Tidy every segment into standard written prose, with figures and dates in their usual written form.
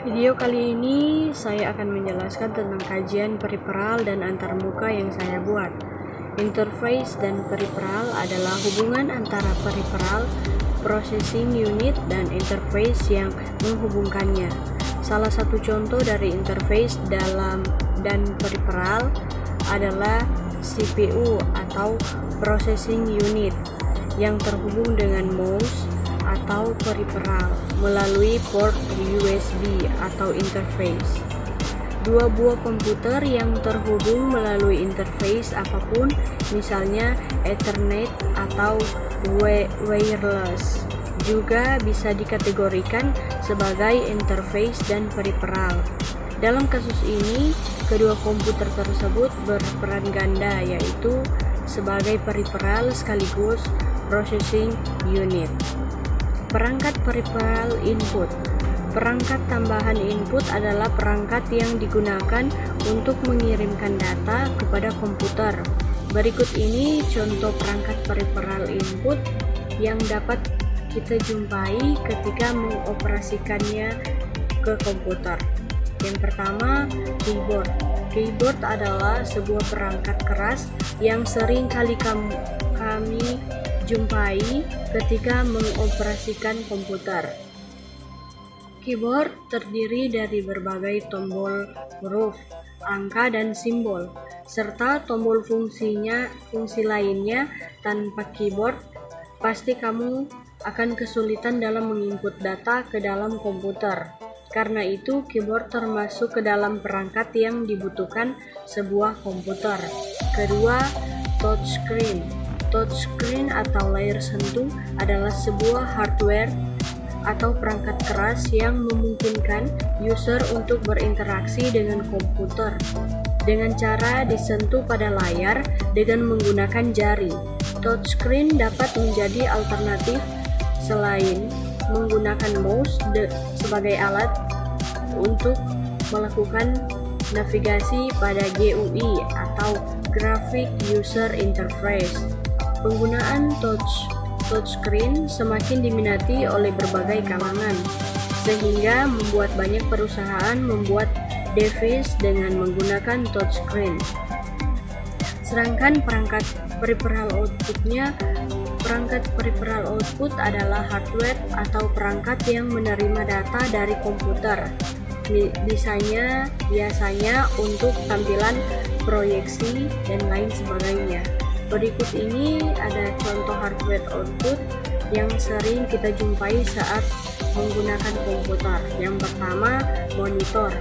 Video kali ini saya akan menjelaskan tentang kajian periferal dan antarmuka yang saya buat. Interface dan periferal adalah hubungan antara periferal, processing unit, dan interface yang menghubungkannya. Salah satu contoh dari interface dan periferal adalah CPU atau processing unit yang terhubung dengan mouse atau periferal melalui port USB atau interface. Dua buah komputer yang terhubung melalui interface apapun, misalnya Ethernet atau wireless, juga bisa dikategorikan sebagai interface dan periferal. Dalam kasus ini, kedua komputer tersebut berperan ganda, yaitu sebagai periferal sekaligus processing unit. Perangkat periferal input. Perangkat tambahan input adalah perangkat yang digunakan untuk mengirimkan data kepada komputer. Berikut ini contoh perangkat periferal input yang dapat kita jumpai ketika mengoperasikannya ke komputer. Yang pertama, keyboard. Keyboard adalah sebuah perangkat keras yang sering kali kami jumpai ketika mengoperasikan komputer. Keyboard terdiri dari berbagai tombol huruf, angka, dan simbol, serta tombol fungsi lainnya. Tanpa keyboard, pasti kamu akan kesulitan dalam menginput data ke dalam komputer. Karena itu, keyboard termasuk ke dalam perangkat yang dibutuhkan sebuah komputer. Kedua, touchscreen. Touchscreen atau layar sentuh adalah sebuah hardware atau perangkat keras yang memungkinkan user untuk berinteraksi dengan komputer dengan cara disentuh pada layar dengan menggunakan jari. Touchscreen dapat menjadi alternatif selain menggunakan mouse sebagai alat untuk melakukan navigasi pada GUI atau Graphic User Interface. Penggunaan touchscreen semakin diminati oleh berbagai kalangan, sehingga membuat banyak perusahaan membuat device dengan menggunakan touchscreen. Sedangkan perangkat periferal outputnya, perangkat periferal output adalah hardware atau perangkat yang menerima data dari komputer. Biasanya untuk tampilan proyeksi dan lain sebagainya. Berikut ini ada contoh hardware output yang sering kita jumpai saat menggunakan komputer. Yang pertama, monitor.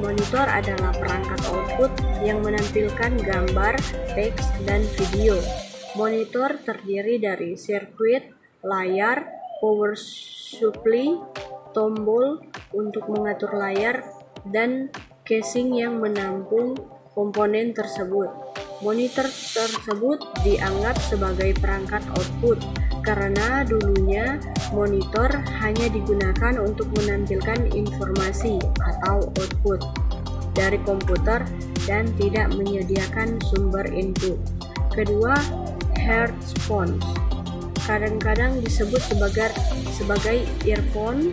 Monitor adalah perangkat output yang menampilkan gambar, teks, dan video. Monitor terdiri dari sirkuit, layar, power supply, tombol untuk mengatur layar, dan casing yang menampung komponen tersebut. Monitor tersebut dianggap sebagai perangkat output karena dulunya monitor hanya digunakan untuk menampilkan informasi atau output dari komputer dan tidak menyediakan sumber input. Kedua, headphones. Kadang-kadang disebut sebagai earphone.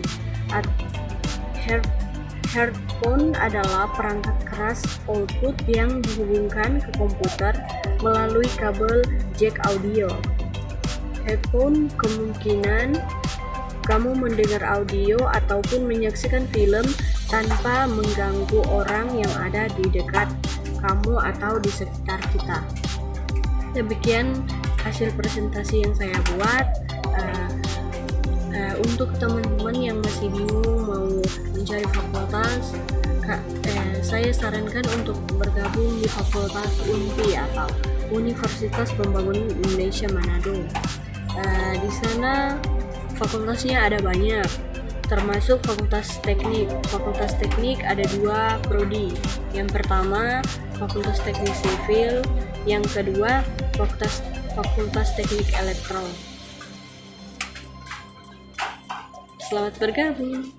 Headphone adalah perangkat keras output yang dihubungkan ke komputer melalui kabel jack audio. Headphone kemungkinan kamu mendengar audio ataupun menyaksikan film tanpa mengganggu orang yang ada di dekat kamu atau di sekitar kita. Demikian hasil presentasi yang saya buat. Untuk teman-teman yang masih bingung mau mencari fakultas, saya sarankan untuk bergabung di Fakultas UNPI atau Universitas Pembangunan Indonesia Manado. Di sana fakultasnya ada banyak, termasuk Fakultas Teknik. Fakultas Teknik ada dua prodi. Yang pertama, Fakultas Teknik Sipil. Yang kedua, Fakultas Teknik Elektro. Selamat bergabung.